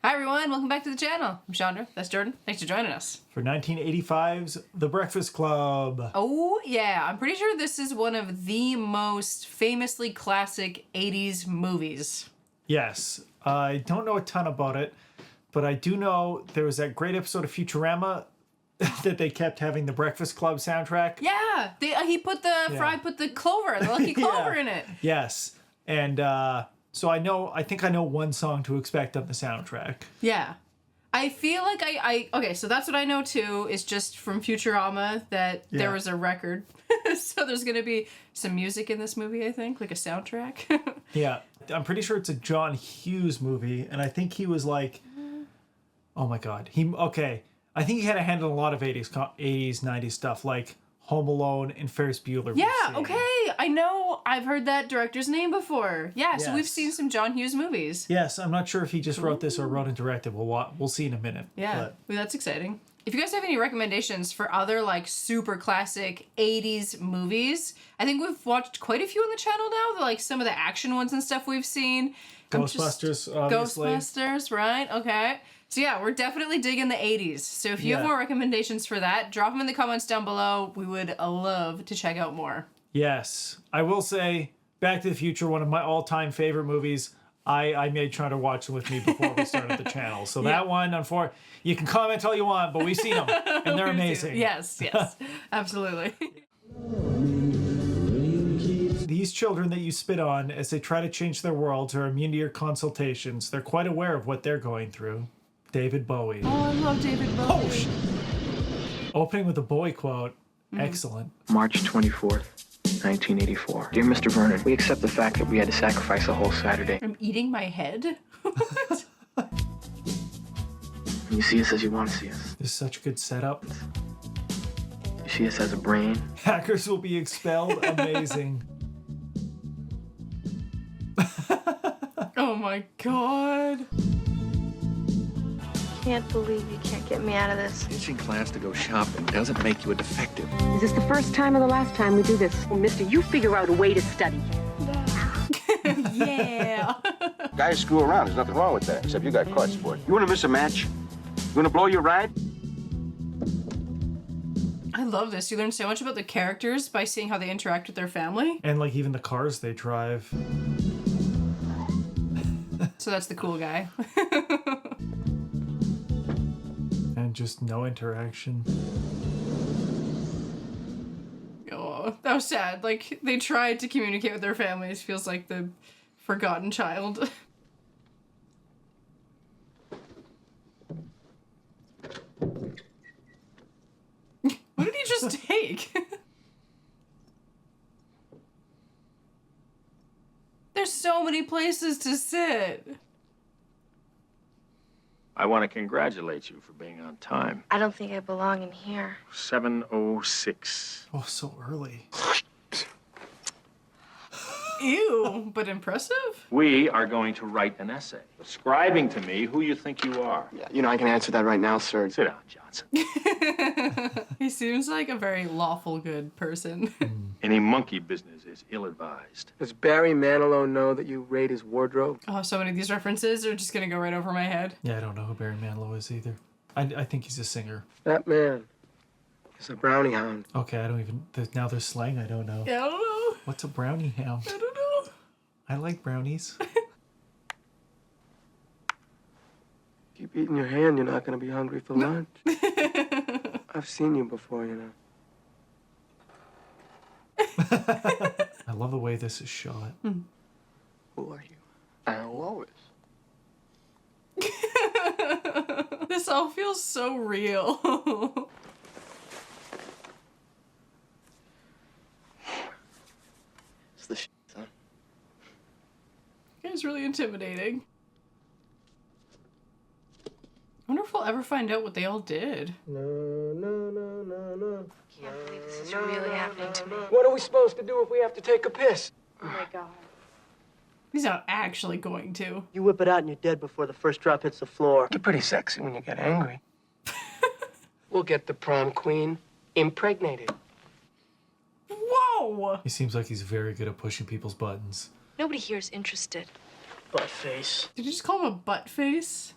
Hi everyone, welcome back to the channel. I'm Chandra, that's Jordan. Thanks for joining us. For 1985's The Breakfast Club. Oh yeah, I'm pretty sure this is one of the most famously classic 80s movies. Yes, I don't know a ton about it, but I do know there was that great episode of Futurama that they kept having the Breakfast Club soundtrack. Yeah, Fry put the clover, the lucky clover in it. Yes, and so I think I know one song to expect on the soundtrack. Yeah. I feel like okay, so that's what I know too, is just from Futurama that there was a record. So there's gonna be some music in this movie, I think, like a soundtrack. Yeah, I'm pretty sure it's a John Hughes movie, and I think he was like, oh my god, I think he had a hand in a lot of 80s, 90s stuff, like Home Alone and Ferris Bueller. Yeah, okay. I know. I've heard that director's name before. Yeah, so we've seen some John Hughes movies. Yes, I'm not sure if he just wrote this or wrote and directed. We'll see in a minute. Yeah, well, that's exciting. If you guys have any recommendations for other like super classic 80s movies, I think we've watched quite a few on the channel now. Like some of the action ones and stuff we've seen. Ghostbusters, obviously. Ghostbusters, right? Okay. So yeah, we're definitely digging the 80s. So if you have more recommendations for that, drop them in the comments down below. We would love to check out more. Yes. I will say, Back to the Future, one of my all-time favorite movies. I made try to watch them with me before we started the channel. So that one, you can comment all you want, but we've seen them, and they're amazing. Yes, absolutely. These children that you spit on as they try to change their worlds are immune to your consultations. They're quite aware of what they're going through. David Bowie. Oh, I love David Bowie. Oh, shit. Opening with a Bowie quote. Excellent. March 24th, 1984. Dear Mr. Vernon, we accept the fact that we had to sacrifice a whole Saturday. I'm eating my head? What? You see us as you want to see us. There's such a good setup. You see us as a brain. Hackers will be expelled. Amazing. Oh my god. Can't believe you can't get me out of this. Ditching class to go shopping doesn't make you a defective. Is this the first time or the last time we do this? Well, mister, you figure out a way to study. Yeah. Guys screw around. There's nothing wrong with that. Except you got caught, sport. You want to miss a match? You want to blow your ride? I love this. You learn so much about the characters by seeing how they interact with their family. And like even the cars they drive. So that's the cool guy. And just no interaction. Oh, that was sad. Like, they tried to communicate with their families. Feels like the forgotten child. What did he just take? There's so many places to sit. I want to congratulate you for being on time. I don't think I belong in here. 7:06. Oh, so early. Ew, but impressive? We are going to write an essay describing to me who you think you are. Yeah, you know, I can answer that right now, sir. Sit down, Johnson. He seems like a very lawful good person. Any monkey business is ill-advised. Does Barry Manilow know that you raid his wardrobe? Oh, so many of these references are just gonna go right over my head. Yeah, I don't know who Barry Manilow is either. I think he's a singer. That man is a brownie hound. Okay, I don't even... Now there's slang I don't know. Yeah, I don't know. What's a brownie hound? I don't know. I like brownies. Keep eating your hand, you're not going to be hungry for lunch. I've seen you before, you know. I love the way this is shot. Who are you? I'm Lois. This all feels so real. It's the shit, son. It's really intimidating. I wonder if we'll ever find out what they all did. No, no, no, no, no. Can't believe this is really happening to me. What are we supposed to do if we have to take a piss? Oh my god. He's not actually going to. You whip it out and you're dead before the first drop hits the floor. You're pretty sexy when you get angry. We'll get the prom queen impregnated. Whoa! He seems like he's very good at pushing people's buttons. Nobody here is interested. Butt face. Did you just call him a butt face?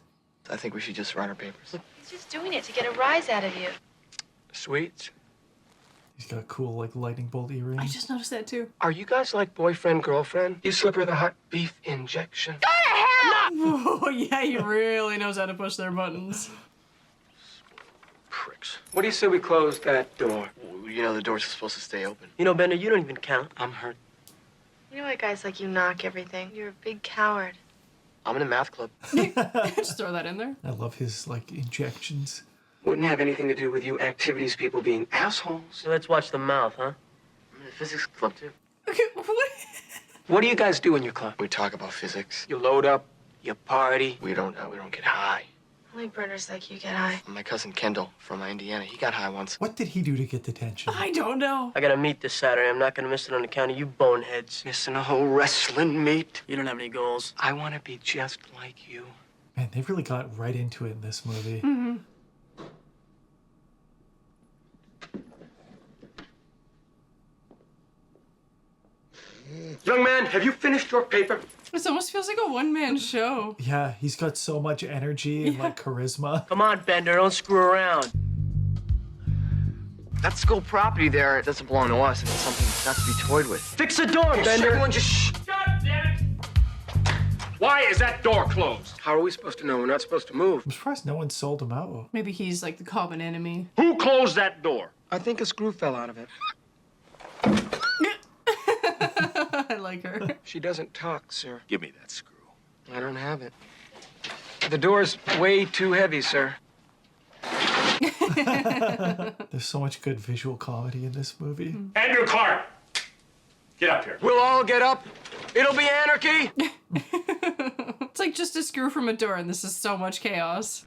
I think we should just run our papers. He's just doing it to get a rise out of you. Sweets. He's got a cool, like, lightning bolt earring. I just noticed that too. Are you guys like boyfriend, girlfriend? You slip her the hot beef injection. Oh, yeah, he really knows how to push their buttons. Pricks. What do you say we close that door? You know the doors are supposed to stay open. You know, Bender, you don't even count. I'm hurt. You know why guys like you knock everything? You're a big coward. I'm in a math club. Just throw that in there. I love his, like, injections. Wouldn't have anything to do with you activities people being assholes. So let's watch the mouth, huh? I'm in a physics club, too. Okay, what? What do you guys do in your club? We talk about physics. You load up, you party. We don't get high. Only burners like you get high. My cousin Kendall from Indiana, he got high once. What did he do to get detention? I don't know. I got a meet this Saturday. I'm not gonna miss it on account of you boneheads. Missing a whole wrestling meet. You don't have any goals. I want to be just like you. Man, they really got right into it in this movie. Mm-hmm. Young man, have you finished your paper? This almost feels like a one-man show. Yeah, he's got so much energy and, like, charisma. Come on, Bender, don't screw around. That school property there doesn't belong to us, and it's something not to be toyed with. Fix the door, Bender. Everyone just shh. God damn it! Why is that door closed? How are we supposed to know? We're not supposed to move. I'm surprised no one sold him out. Maybe he's like the common enemy. Who closed that door? I think a screw fell out of it. I like her. She doesn't talk, sir. Give me that screw. I don't have it. The door's way too heavy, sir. There's so much good visual comedy in this movie. Andrew Clark! Get up here. We'll all get up. It'll be anarchy. It's like just a screw from a door, and this is so much chaos.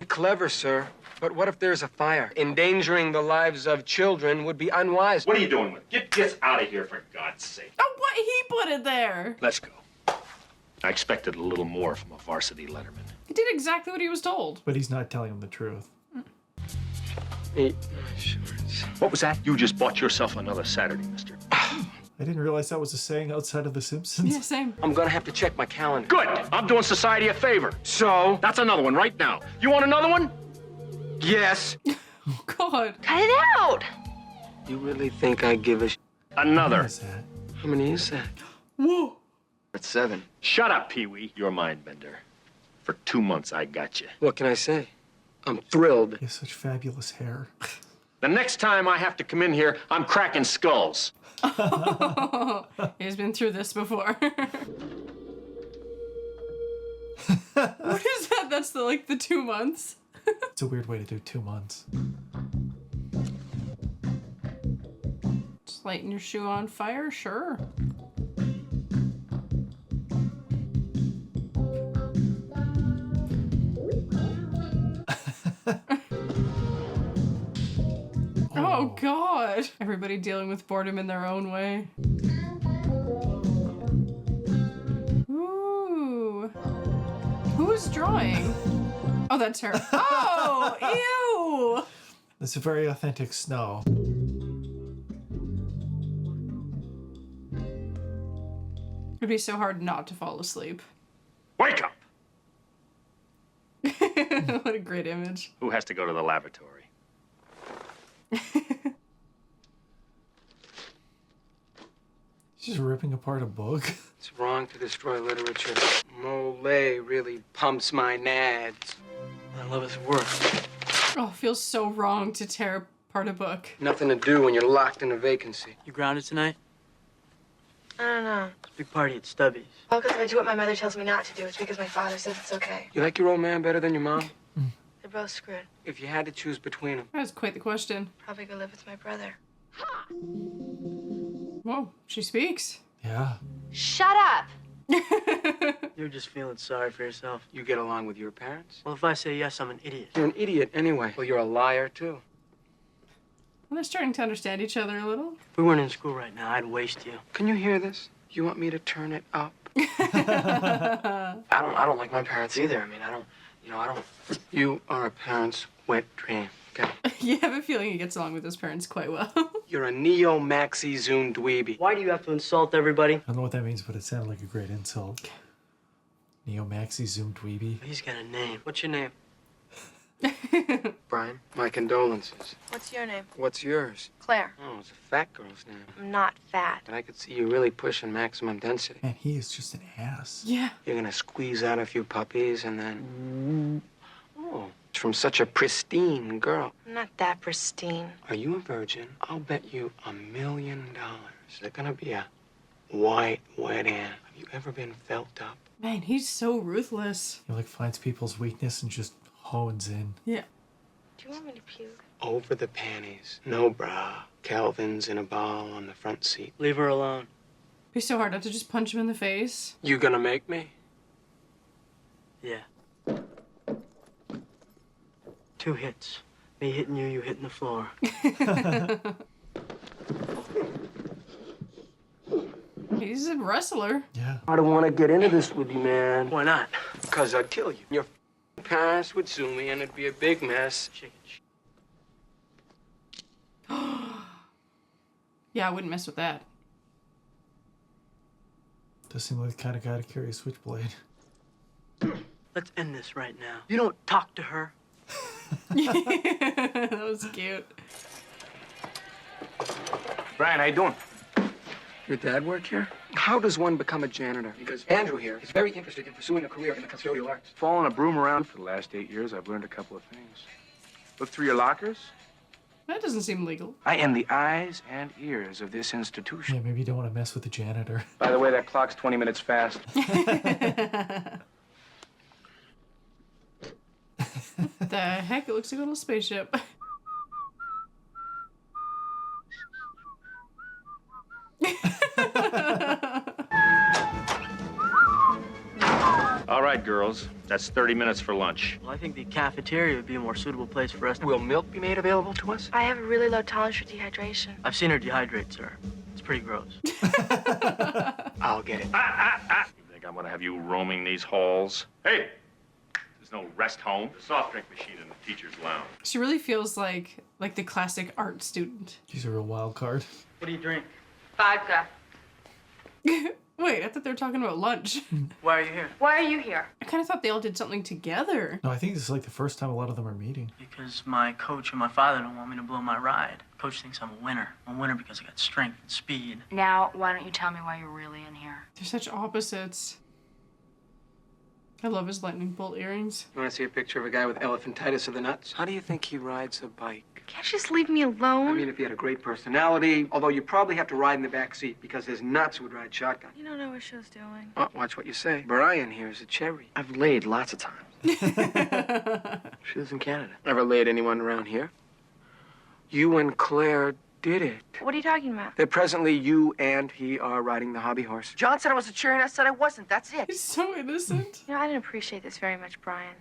Clever, sir. But what if there's a fire? Endangering the lives of children would be unwise. What are you doing with it? Get this out of here, for God's sake. Oh, what? He put it there. Let's go. I expected a little more from a varsity letterman. He did exactly what he was told. But he's not telling him the truth. Eat my shorts. What was that? You just bought yourself another Saturday, mister. I didn't realize that was a saying outside of The Simpsons. Yeah, same. I'm gonna have to check my calendar. Good! I'm doing society a favor. So? That's another one right now. You want another one? Yes. Oh, God. Cut it out! You really think I give a What Another. is that? How many is that? Whoa. It's 7. Shut up, Pee-wee. You're mind bender. For 2 months, I got you. What can I say? I'm thrilled. He has such fabulous hair. The next time I have to come in here, I'm cracking skulls. He's been through this before. What is that? That's the 2 months. It's a weird way to do 2 months. Just lighting your shoe on fire? Sure. Oh, God. Everybody dealing with boredom in their own way. Ooh. Who's drawing? Oh, that's her. Oh, ew. It's a very authentic snow. It'd be so hard not to fall asleep. Wake up! What a great image. Who has to go to the lavatory? She's just ripping apart a book. It's wrong to destroy literature. Mole really pumps my nads. I love his work. Oh, it feels so wrong to tear apart a book. Nothing to do when you're locked in a vacancy. You grounded tonight? I don't know. It's a big party at Stubby's. Well, because if I do what my mother tells me not to do, it's because my father says it's okay. You like your old man better than your mom? They're both screwed. If you had to choose between them. That was quite the question. Probably go live with my brother. Whoa, she speaks. Yeah. Shut up! You're just feeling sorry for yourself. You get along with your parents? Well, if I say yes, I'm an idiot. You're an idiot anyway. Well, you're a liar, too. Well, they're starting to understand each other a little. If we weren't in school right now, I'd waste you. Can you hear this? You want me to turn it up? I don't like my parents either. I mean, I don't. You are a parent's wet dream, okay? You have a feeling he gets along with his parents quite well. You're a neo-maxi-zoom dweeby. Why do you have to insult everybody? I don't know what that means, but it sounded like a great insult. Neo Maxi Zoom Dweeby. He's got a name. What's your name? Brian, my condolences. What's your name? What's yours? Claire. Oh, it's a fat girl's name. I'm not fat. But I could see you really pushing maximum density. Man, he is just an ass. Yeah. You're gonna squeeze out a few puppies and then... Oh, it's from such a pristine girl. I'm not that pristine. Are you a virgin? I'll bet you $1 million. There's gonna be a white wedding. Have you ever been felt up? Man, he's so ruthless. He like finds people's weakness and just hones in. Yeah. Do you want me to puke? Over the panties. No bra. Calvin's in a ball on the front seat. Leave her alone. It'd be so hard not to just punch him in the face. You gonna make me? Yeah. 2 hits. Me hitting you, you hitting the floor. He's a wrestler. Yeah. I don't want to get into this with you, man. Why not? Because I'd kill you. Your parents would sue me, and it'd be a big mess. Chicken shit. Yeah, I wouldn't mess with that. Does seem like the kind of guy to carry a switchblade. Let's end this right now. You don't talk to her. That was cute. Brian, how you doing? Your dad work here? How does one become a janitor? Because Andrew here is very interested in pursuing a career in the custodial arts. Following a broom around for the last 8 years, I've learned a couple of things. Look through your lockers. That doesn't seem legal. I am the eyes and ears of this Yeah, institution. maybe you don't want to mess with the janitor. By the way, that clock's 20 minutes fast. The heck? It looks like a little spaceship. All right, girls. That's 30 minutes for lunch. Well, I think the cafeteria would be a more suitable place for us. Will milk be made available to us? I have a really low tolerance for dehydration. I've seen her dehydrate, sir. It's pretty gross. I'll get it. You think I'm gonna have you roaming these halls? Hey! There's no rest home. The soft drink machine in the teacher's lounge. She really feels like the classic art student. She's a real wild card. What do you drink? Vodka. Wait, I thought they were talking about lunch. Why are you here? Why are you here? I kind of thought they all did something together. No, I think this is like the first time a lot of them are meeting. Because my coach and my father don't want me to blow my ride. Coach thinks I'm a winner. I'm a winner because I got strength and speed. Now, why don't you tell me why you're really in here? They're such opposites. I love his lightning bolt earrings. You want to see a picture of a guy with elephantitis of the nuts? How do you think he rides a bike? Can't you just leave me alone? I mean, if he had a great personality, although you probably have to ride in the back seat because his nuts would ride shotgun. You don't know what show's doing. Oh, watch what you say. Brian here is a cherry. I've laid lots of times. She lives in Canada. Ever laid anyone around here? You and Claire did it. What are you talking about? That presently you and he are riding the hobby horse. John said I was a cherry and I said I wasn't. That's it. He's so innocent. You know, I didn't appreciate this very much, Brian.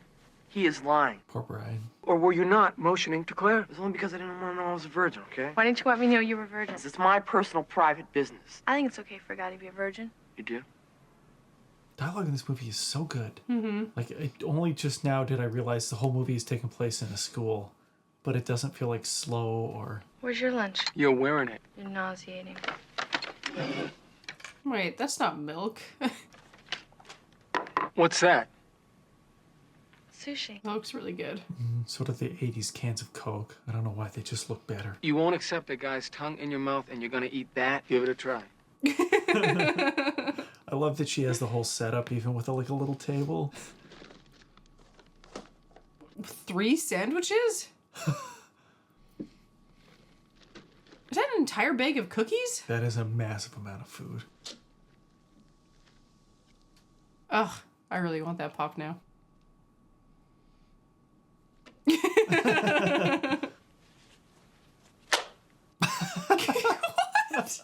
He is lying. Poor Brian. Or were you not motioning to Claire? It was only because I didn't want to know I was a virgin, okay? Why didn't you let me know you were a virgin? It's my personal, private business. I think it's okay for a guy to be a virgin. You do? Dialogue in this movie is so good. Mm-hmm. Like, only just now did I realize the whole movie is taking place in a school, but it doesn't feel like slow or... Where's your lunch? You're wearing it. You're nauseating. Wait, that's not milk. What's that? Sushi. That looks really good. So do the 80s cans of Coke. I don't know why, they just look better. You won't accept a guy's tongue in your mouth and you're gonna eat that? Give it a try. I love that she has the whole setup, even with like a little table. 3 sandwiches? Is that an entire bag of cookies? That is a massive amount of food. Ugh, I really want that pop now. What?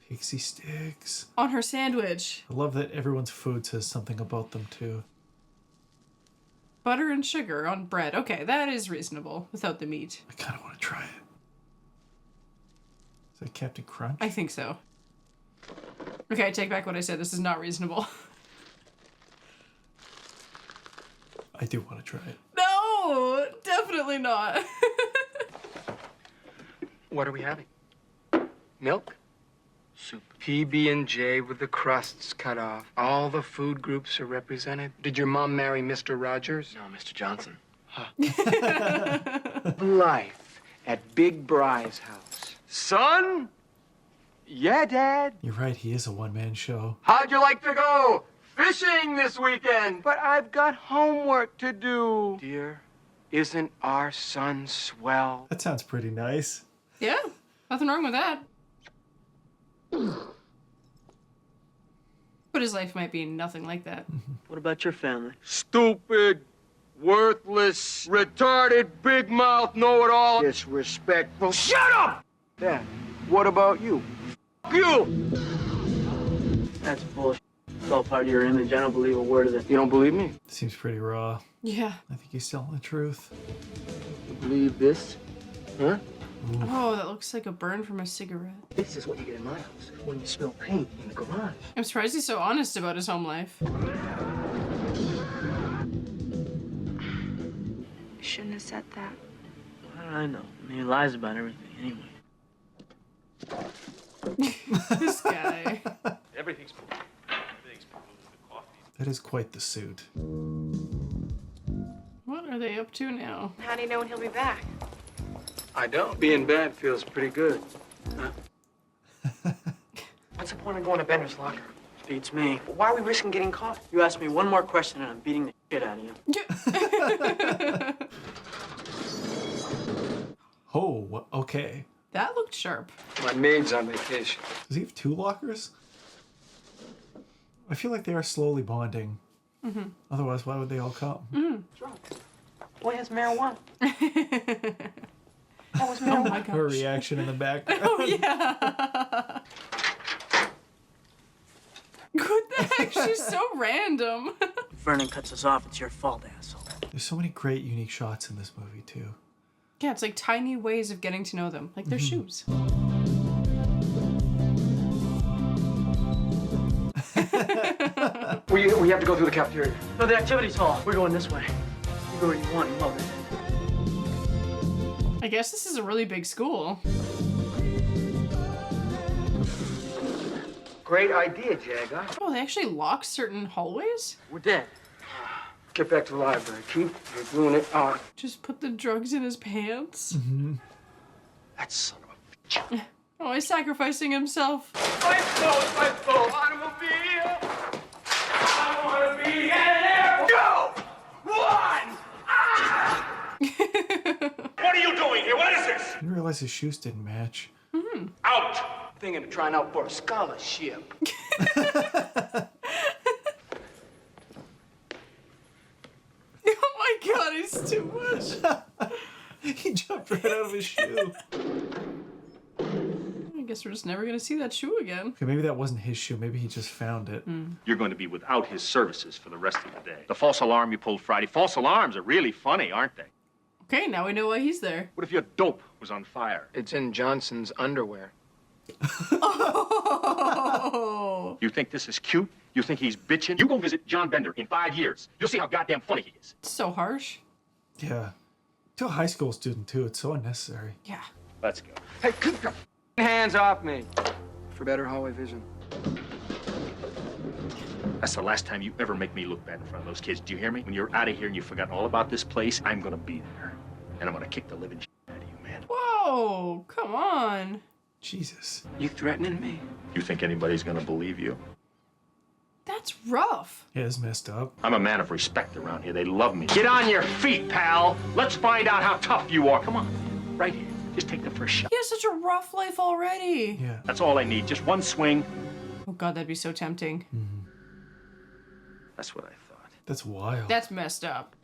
Pixie sticks. On her sandwich. I love that everyone's food says something about them too. Butter and sugar on bread. Okay, that is reasonable without the meat. I kind of want to try it. Is that Captain Crunch? I think so. Okay, I take back what I said. This is not reasonable. I do want to try it. No, definitely not. What are we having? Milk? soup. PB&J with the crusts cut off. All the food groups are represented. Did your mom marry Mr. Rogers? No, Mr. Johnson. Life at Big Bry's house. Son? Yeah, Dad. You're right, he is a one-man show. How'd you like to go fishing this weekend? But I've got homework to do. Dear, isn't our son swell? That sounds pretty nice. Yeah, nothing wrong with that. But his life might be nothing like that. What about your family? Stupid, worthless, retarded, big mouth, know-it-all, disrespectful. Shut up! Dad, what about you? F you! That's bullshit. It's all part of your image. I don't believe a word of it. You don't believe me? Seems pretty raw. Yeah. I think he's telling the truth. You believe this? Huh? Oh, that looks like a burn from a cigarette. This is what you get in my house when you spill paint in the garage. I'm surprised he's so honest about his home life. You shouldn't have said that. How do I know? I mean, he lies about everything anyway. This guy. Everything's moving. Everything's moving. The coffee. That is quite the suit. What are they up to now? How do you know when he'll be back? I don't. Being bad feels pretty good. Huh? What's the point of going to Bender's locker? Beats me. Why are we risking getting caught? You ask me one more question and I'm beating the shit out of you. Oh, okay. That looked sharp. My maid's on vacation. Does he have two lockers? I feel like they are slowly bonding. Mm-hmm. Otherwise, why would they all come? Mm-hmm. Boy has marijuana. That was Oh marijuana. my gosh. Her reaction in the background. Oh yeah. What the heck? She's so random. If Vernon cuts us off, it's your fault, asshole. There's so many great, unique shots in this movie, too. Yeah, it's like tiny ways of getting to know them, like their shoes. We have to go through the cafeteria. No, the activities hall. We're going this way. You go where you want. You love it. I guess this is a really big school. Great idea, Jagger. Oh, they actually lock certain hallways? We're dead. Get back to the library. Keep you're doing it on. Just put the drugs in his pants? Mm-hmm. That son of a bitch. Oh, he's sacrificing himself. My fault, automobile. I want to be in there. Go! One! Ah! What are you doing here? What is this? I didn't realize his shoes didn't match. Out! Thinking of trying out for a scholarship. Oh my god, he's too much. He jumped right out of his shoe. I guess we're just never gonna see that shoe again. Okay, maybe that wasn't his shoe. Maybe he just found it. You're going to be without his services for the rest of the day. The false alarm you pulled Friday. False alarms are really funny, aren't they? Okay, now we know why he's there. What if your dope was on fire? It's in Johnson's underwear. Oh. You think this is cute? You think he's bitching? You go visit John Bender in 5 years. You'll see how goddamn funny he is. It's so harsh. Yeah. To a high school student, too. It's so unnecessary. Yeah. Let's go. Hey, keep your hands off me. For better hallway vision. That's the last time you ever make me look bad in front of those kids. Do you hear me? When you're out of here and you've forgotten all about this place, I'm gonna be there. And I'm gonna kick the living shit out of you, man. Whoa, come on. Jesus. You threatening me? You think anybody's gonna believe you? That's rough. Yeah, it's messed up. I'm a man of respect around here. They love me. Get on your feet, pal. Let's find out how tough you are. Come on, right here. Just take the first shot. He has such a rough life already. Yeah. That's all I need. Just one swing. Oh god, that'd be so tempting. That's what I thought. That's wild. That's messed up.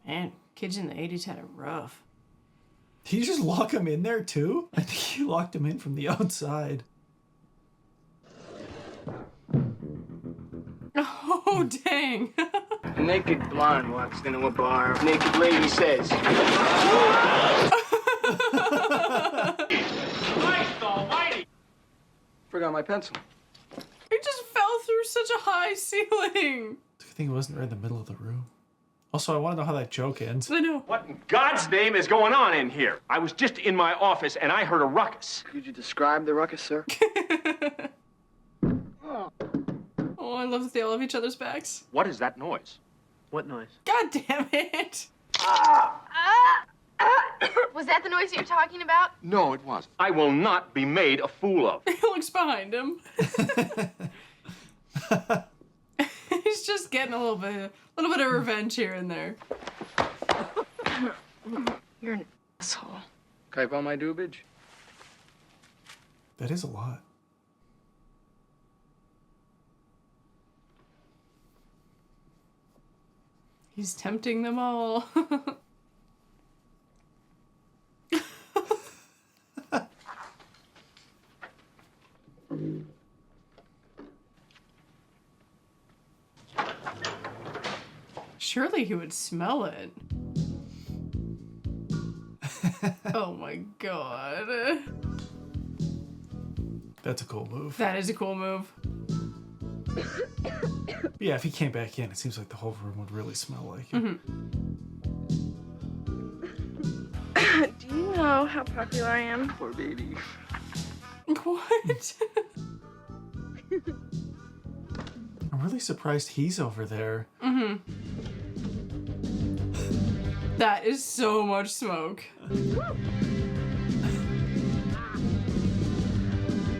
Man, kids in the 80s had it rough. Did he just lock him in there, too? I think he locked him in from the outside. Oh, dang. A naked blonde walks into a bar. Naked lady says. Christ almighty! Forgot my pencil. He just fell through such a high ceiling. Good thing it wasn't right in the middle of the room. Also, I want to know how that joke ends. I know. What in God's name is going on in here? I was just in my office and I heard a ruckus. Could you describe the ruckus, sir? Oh, I love that they all have each other's backs. What is that noise? What noise? God damn it. Was that the noise that you're talking about? No, it wasn't. I will not be made a fool of. He looks behind him. He's just getting a little bit of revenge here and there. You're an asshole. Type on my dubage. That is a lot. He's tempting them all. Surely he would smell it. Oh my god. That's a cool move. That is a cool move. Yeah, if he came back in, it seems like the whole room would really smell like him. Do you know how popular I am? Poor baby. What? I'm really surprised he's over there. That is so much smoke.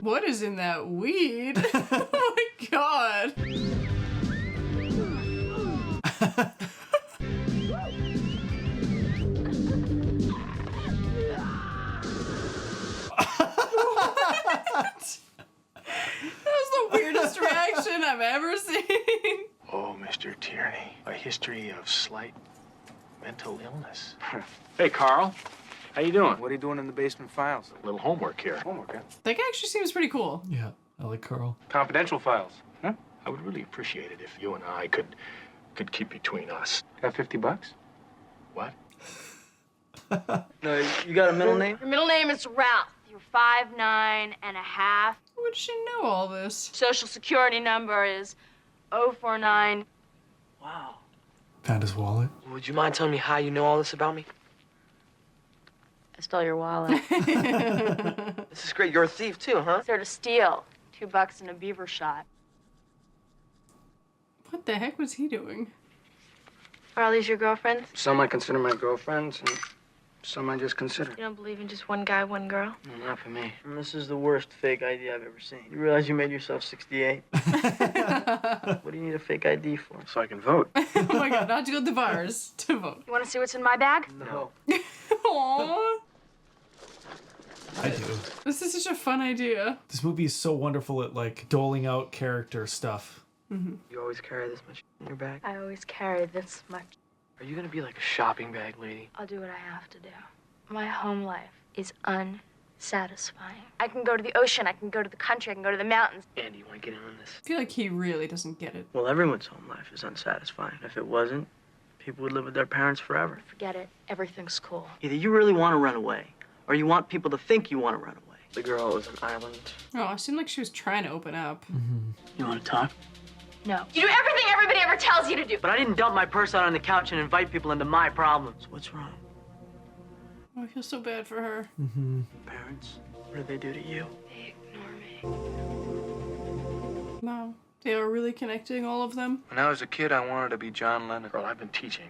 What is in that weed? Oh my god. That was the weirdest reaction I've ever seen. Oh, Mr. Tierney, a history of slight mental illness. Hey, Carl. How you doing? What are you doing in the basement files? A little homework here. Homework, huh? That guy actually seems pretty cool. Yeah, I like Carl. Confidential files. Huh? I would really appreciate it if you and I could keep between us. Got $50? What? No, you got a middle name? Your middle name is Ralph. You're 5'9" and a half. Would she know all this? Social security number is 049. Wow. Found his wallet. Would you mind telling me how you know all this about me? I stole your wallet. This is great. You're a thief, too, huh? There to steal. $2 and a beaver shot. What the heck was he doing? Are all these your girlfriends? Some I consider my girlfriends, and some I just consider. You don't believe in just one guy, one girl? No, not for me. And this is the worst fake ID I've ever seen. You realize you made yourself 68? What do you need a fake ID for? So I can vote. Oh my god, not to go to the bars to vote. You want to see what's in my bag? No. Aww. I do. This is such a fun idea. This movie is so wonderful at like doling out character stuff. You always carry this much in your bag? I always carry this much. Are you gonna be like a shopping bag lady? I'll do what I have to do. My home life is unsatisfying. I can go to the ocean, I can go to the country, I can go to the mountains. Andy, you wanna get in on this? I feel like he really doesn't get it. Well, everyone's home life is unsatisfying. If it wasn't, people would live with their parents forever. Forget it. Everything's cool. Either you really want to run away, or you want people to think you want to run away. The girl is an island. Oh, it seemed like she was trying to open up. You want to talk? No. You do everything everybody ever tells you to do. But I didn't dump my purse out on the couch and invite people into my problems. What's wrong? Oh, I feel so bad for her. Parents, what did they do to you? They ignore me. Wow. They are really connecting all of them. When I was a kid, I wanted to be John Lennon. Girl, I've been teaching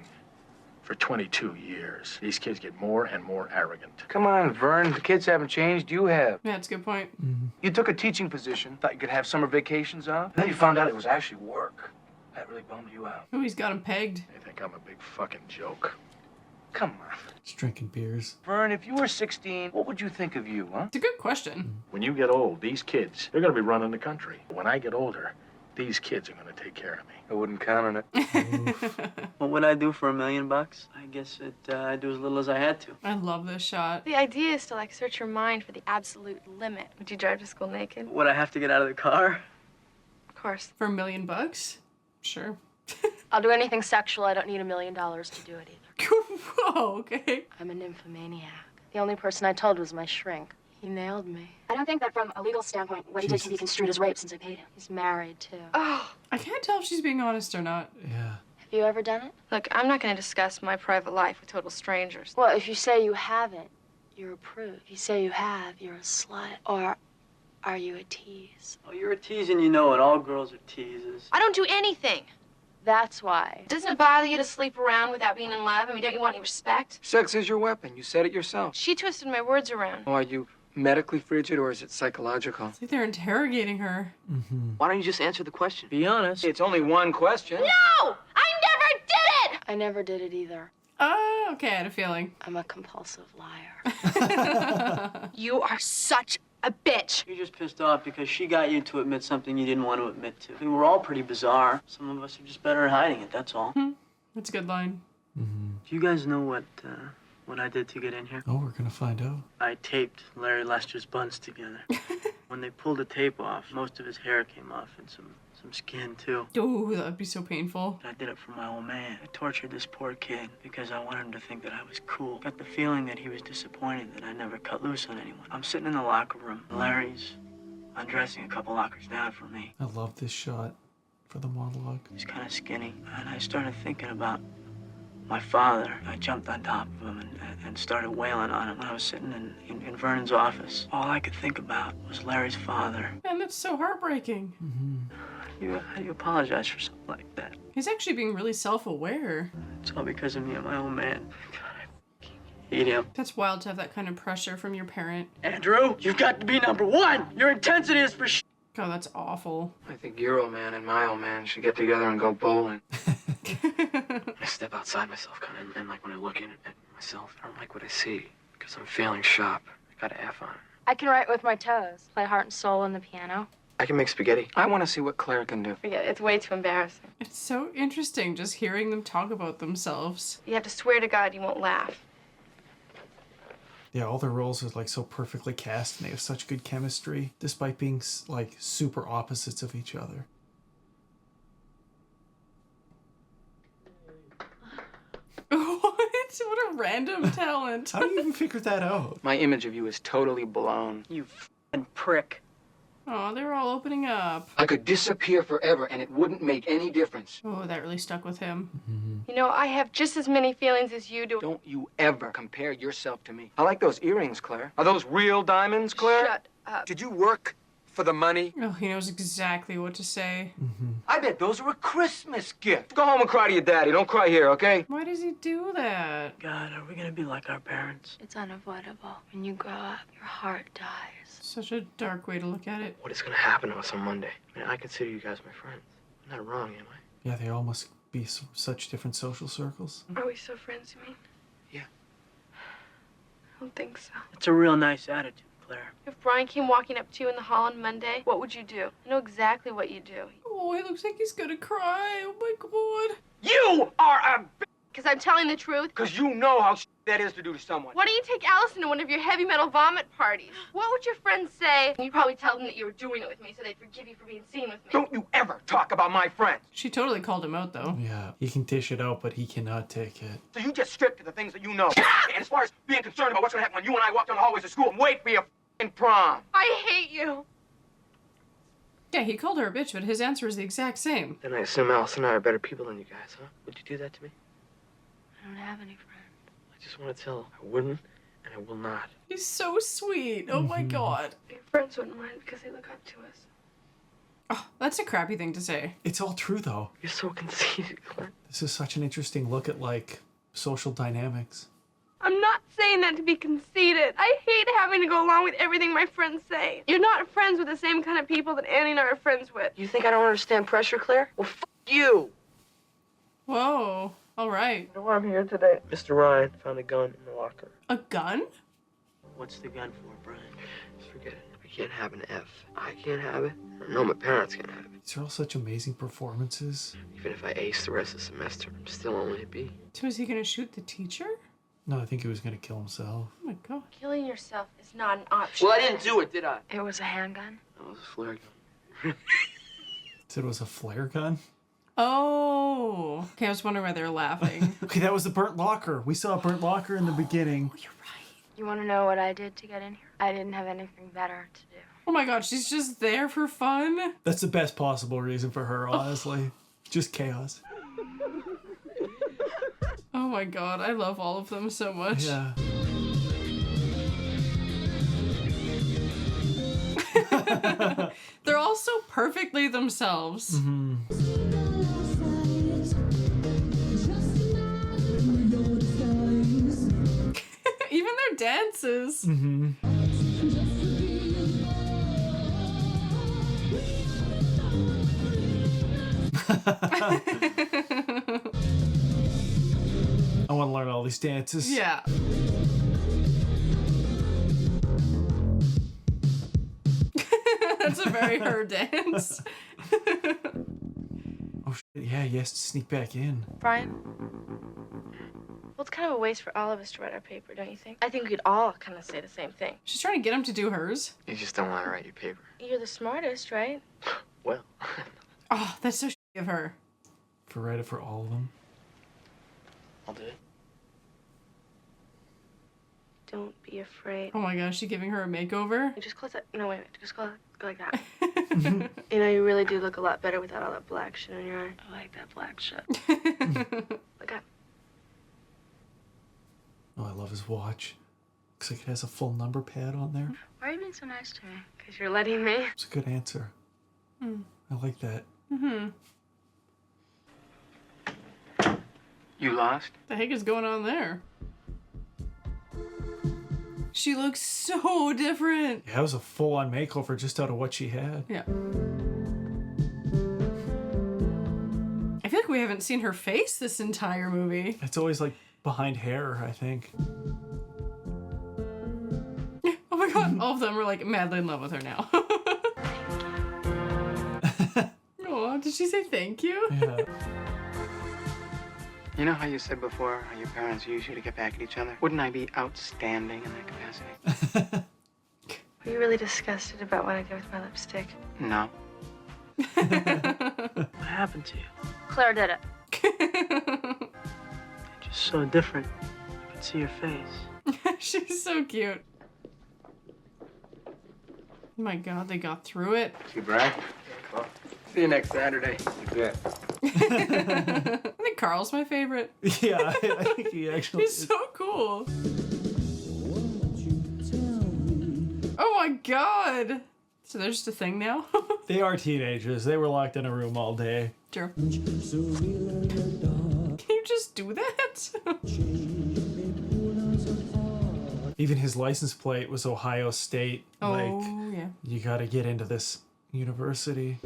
for 22 years. These kids get more and more arrogant. Come on, Vern. The kids haven't changed. You have. Yeah, that's a good point. You took a teaching position, thought you could have summer vacations off, and then you found out it was actually work. That really bummed you out. Oh, he's got him pegged. They think I'm a big fucking joke. Come on. Just drinking beers. Vern, if you were 16, what would you think of you, huh? It's a good question. When you get old, these kids, they're gonna be running the country. When I get older, these kids are gonna take care of me. I wouldn't count on it. What would I do for $1 million? I guess I'd do as little as I had to. I love this shot. The idea is to, like, search your mind for the absolute limit. Would you drive to school naked? Would I have to get out of the car? Of course. For $1 million? Sure. I'll do anything sexual. I don't need $1 million to do it either. Whoa, okay. I'm a nymphomaniac. The only person I told was my shrink. He nailed me. I don't think that from a legal standpoint, what he did can be construed as rape since I paid him. He's married, too. Oh, I can't tell if she's being honest or not. Yeah. Have you ever done it? Look, I'm not going to discuss my private life with total strangers. Well, if you say you haven't, you're a prude. If you say you have, you're a slut. Or are you a tease? Oh, you're a tease and you know it. All girls are teases. I don't do anything. That's why. Doesn't it bother you to sleep around without being in love? I mean, don't you want any respect? Sex is your weapon. You said it yourself. She twisted my words around. Oh, are you medically frigid or is it psychological? It's like they're interrogating her. Why don't you just answer the question? Be honest. It's only one question. No! I never did it! I never did it either. Oh, okay, I had a feeling. I'm a compulsive liar. You are such a bitch. You're just pissed off because she got you to admit something you didn't want to admit to. I mean, we're all pretty bizarre. Some of us are just better at hiding it, that's all. That's a good line. Do you guys know what I did to get in here? Oh, we're gonna find out. I taped Larry Lester's buns together. When they pulled the tape off, most of his hair came off and some skin, too. Oh, that would be so painful. I did it for my old man. I tortured this poor kid because I wanted him to think that I was cool. Got the feeling that he was disappointed that I never cut loose on anyone. I'm sitting in the locker room. Larry's undressing a couple lockers down for me. I love this shot for the monologue. He's kind of skinny, and I started thinking about my father. I jumped on top of him and started wailing on him when I was sitting in Vernon's office. All I could think about was Larry's father. Man, that's so heartbreaking. How do you apologize for something like that? He's actually being really self-aware. It's all because of me and my old man. God, I hate him. That's wild to have that kind of pressure from your parent. Andrew, you've got to be number one. Your intensity is for God, that's awful. I think your old man and my old man should get together and go bowling. I step outside myself kind of, and like when I look in at myself, I don't like what I see because I'm failing shop. I got an F on it. I can write with my toes. Play heart and soul on the piano. I can make spaghetti. I want to see what Claire can do. Forget it. It's way too embarrassing. It's so interesting just hearing them talk about themselves. You have to swear to God you won't laugh. Yeah, all their roles are like so perfectly cast, and they have such good chemistry, despite being like super opposites of each other. What a random talent. How do you even figure that out? My image of you is totally blown. You f***ing prick. Oh, they're all opening up. I could disappear forever and it wouldn't make any difference. Oh, that really stuck with him. You know, I have just as many feelings as you do. Don't you ever compare yourself to me. I like those earrings, Claire. Are those real diamonds, Claire? Shut up. Did you work for the money? Oh, he knows exactly what to say. I bet those are a Christmas gift. Go home and cry to your daddy. Don't cry here, okay? Why does he do that? God, are we gonna be like our parents? It's unavoidable. When you grow up, your heart dies. Such a dark way to look at it. What is gonna happen to us on Monday? I mean, I consider you guys my friends. I'm not wrong, am I? Yeah, they all must be such different social circles. Are we still friends, you mean? Yeah. I don't think so. It's a real nice attitude, Claire. If Brian came walking up to you in the hall on Monday, what would you do? I know exactly what you'd do. Oh, he looks like he's gonna cry. Oh my God. You are a Because I'm telling the truth. because you know how that is to do to someone. Why don't you take Allison to one of your heavy metal vomit parties? What would your friends say? You probably tell them that you were doing it with me so they'd forgive you for being seen with me. Don't you ever talk about my friends. She totally called him out, though. Yeah, he can dish it out, but he cannot take it. So you just strip to the things that you know. And as far as being concerned about what's gonna happen when you and I walk down the hallways of school and wait for your f***ing prom. I hate you. Yeah, he called her a bitch, but his answer is the exact same. Then I assume Allison and I are better people than you guys, huh? Would you do that to me? I don't have any friends. I just want to tell her I wouldn't and I will not. He's so sweet. Oh my God. Your friends wouldn't mind because they look up to us. Oh, that's a crappy thing to say. It's all true, though. You're so conceited, Clint. This is such an interesting look at, like, social dynamics. I'm not saying that to be conceited. I hate having to go along with everything my friends say. You're not friends with the same kind of people that Annie and I are friends with. You think I don't understand pressure, Claire? Well, f*** you. Whoa. All right. You know why I'm here today? Mr. Ryan found a gun in the locker. A gun? What's the gun for, Brian? Just forget it. I can't have an F. I can't have it. No, my parents can't have it. These are all such amazing performances. Even if I ace the rest of the semester, I'm still only a B. So is he gonna shoot the teacher? No, I think he was gonna kill himself. Oh my God. Killing yourself is not an option. Well, I didn't do it, did I? It was a handgun. That was a flare gun. Said it was a flare gun? Oh. Okay, I was wondering why they were laughing. Okay, that was the burnt locker. We saw a burnt locker in the beginning. Oh, you're right. You want to know what I did to get in here? I didn't have anything better to do. Oh my God, she's just there for fun. That's the best possible reason for her, honestly. Just chaos. Oh my god, I love all of them so much. Yeah. They're all so perfectly themselves. Even their dances. I want to learn all these dances. Yeah. That's a very her dance. Oh, shit. Yeah, he has to sneak back in. Brian? Well, it's kind of a waste for all of us to write our paper, don't you think? I think we could all kind of say the same thing. She's trying to get him to do hers. You just don't want to write your paper. You're the smartest, right? Well. Oh, that's so of her. For write it for all of them. I'll do it. Don't be afraid. Oh my gosh, she giving her a makeover? Just close that. No, wait. Just go like that. You know, you really do look a lot better without all that black shit on your eye. I like that black shit. Look up. Oh, I love his watch. Looks like it has a full number pad on there. Why are you being so nice to me? Because you're letting me. It's a good answer. I like that. You lost? The heck is going on there? She looks so different. Yeah, it was a full-on makeover just out of what she had. Yeah. I feel like we haven't seen her face this entire movie. It's always like behind hair, I think. Oh my god, all of them are like madly in love with her now. Oh, did she say thank you? Yeah. You know how you said before how your parents use you to get back at each other? Wouldn't I be outstanding in that capacity? Were you really disgusted about what I did with my lipstick? No. What happened to you? Claire did it. You're just so different. I could see your face. She's so cute. Oh my god, they got through it. See, Brian? See you next Saturday. Yeah. I think Carl's my favorite. Yeah, I think he actually He's is. so cool. Oh my god. So there's just a thing now? They are teenagers. They were locked in a room all day. Sure. Can you just do that? Even his license plate was Ohio State. Oh, Like, yeah. you gotta get into this university.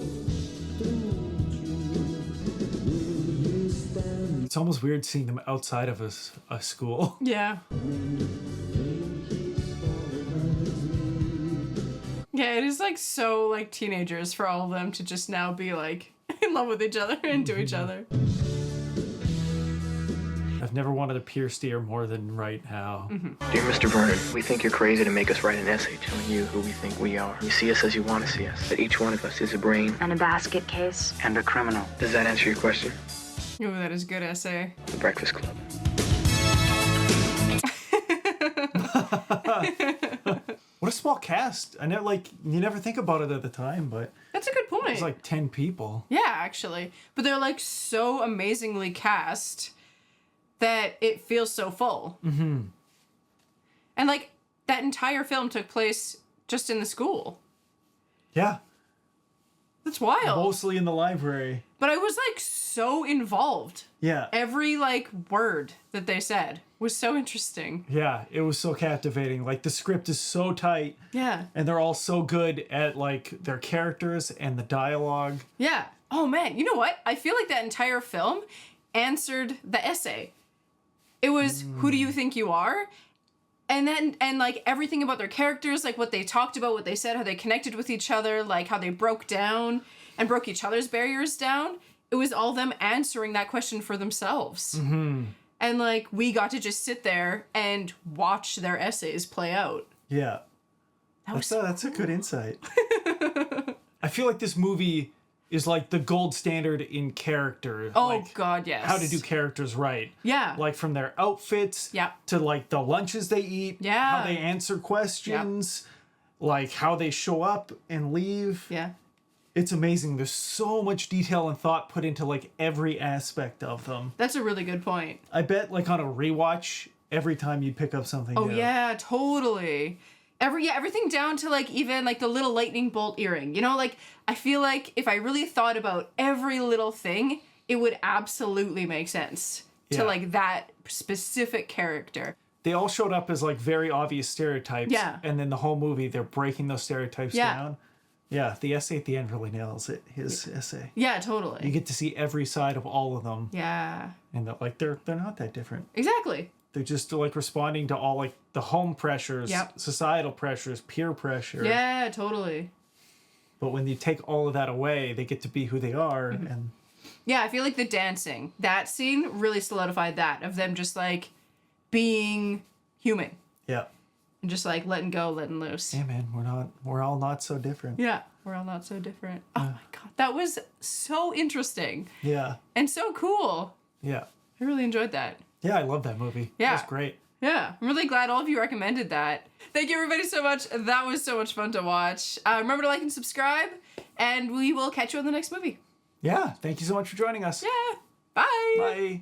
It's almost weird seeing them outside of a school. Yeah. Yeah, it is like so like teenagers for all of them to just now be like in love with each other and do each other. I've never wanted a peer steer more than right now. Dear Mr. Vernon, we think you're crazy to make us write an essay telling you who we think we are. You see us as you want to see us. That each one of us is a brain. And a basket case. And a criminal. Does that answer your question? Ooh, that is a good essay. The Breakfast Club. What a small cast. I know, like, you never think about it at the time, but That's a good point. it's like 10 people. Yeah, actually. But they're like so amazingly cast that it feels so full. Mm-hmm. And like that entire film took place just in the school. Yeah. That's wild. Mostly in the library. But I was like so involved. Yeah. Every like word that they said was so interesting. Yeah, it was so captivating. Like, the script is so tight. Yeah. And they're all so good at, like, their characters and the dialogue. Yeah. Oh man, you know what? I feel like that entire film answered the essay. It was who do you think you are? And then like everything about their characters, like what they talked about, what they said, how they connected with each other, like how they broke down and broke each other's barriers down. It was all them answering that question for themselves. Mm-hmm. And like we got to just sit there and watch their essays play out. Yeah. That's a good insight. I feel like this movie is like the gold standard in character. Oh, like, God, yes. How to do characters right. Yeah. Like from their outfits to like the lunches they eat. Yeah. How they answer questions. Like how they show up and leave. Yeah. It's amazing. There's so much detail and thought put into like every aspect of them. That's a really good point. I bet like on a rewatch, every time you pick up something Oh new. yeah, totally. Everything down to like even like the little lightning bolt earring. You know, like I feel like if I really thought about every little thing, it would absolutely make sense to like that specific character. They all showed up as like very obvious stereotypes. Yeah. And then the whole movie, they're breaking those stereotypes down. Yeah, the essay at the end really nails it. His essay. Yeah, totally. You get to see every side of all of them. Yeah. And they're not that different. Exactly. They're just like responding to all like the home pressures, Yep. societal pressures, peer pressure. Yeah, totally. But when you take all of that away, they get to be who they are. And Yeah, I feel like the dancing, that scene really solidified that of them just like being human yeah. and just like letting go, letting loose. Yeah, man, we're all not so different. Yeah, we're all not so different. Oh my God, that was so interesting Yeah. and so cool. Yeah. I really enjoyed that. Yeah, I love that movie. Yeah. That's great. Yeah, I'm really glad all of you recommended that. Thank you everybody so much. That was so much fun to watch. Remember to like and subscribe, and we will catch you on the next movie. Yeah, thank you so much for joining us. Yeah, bye. Bye.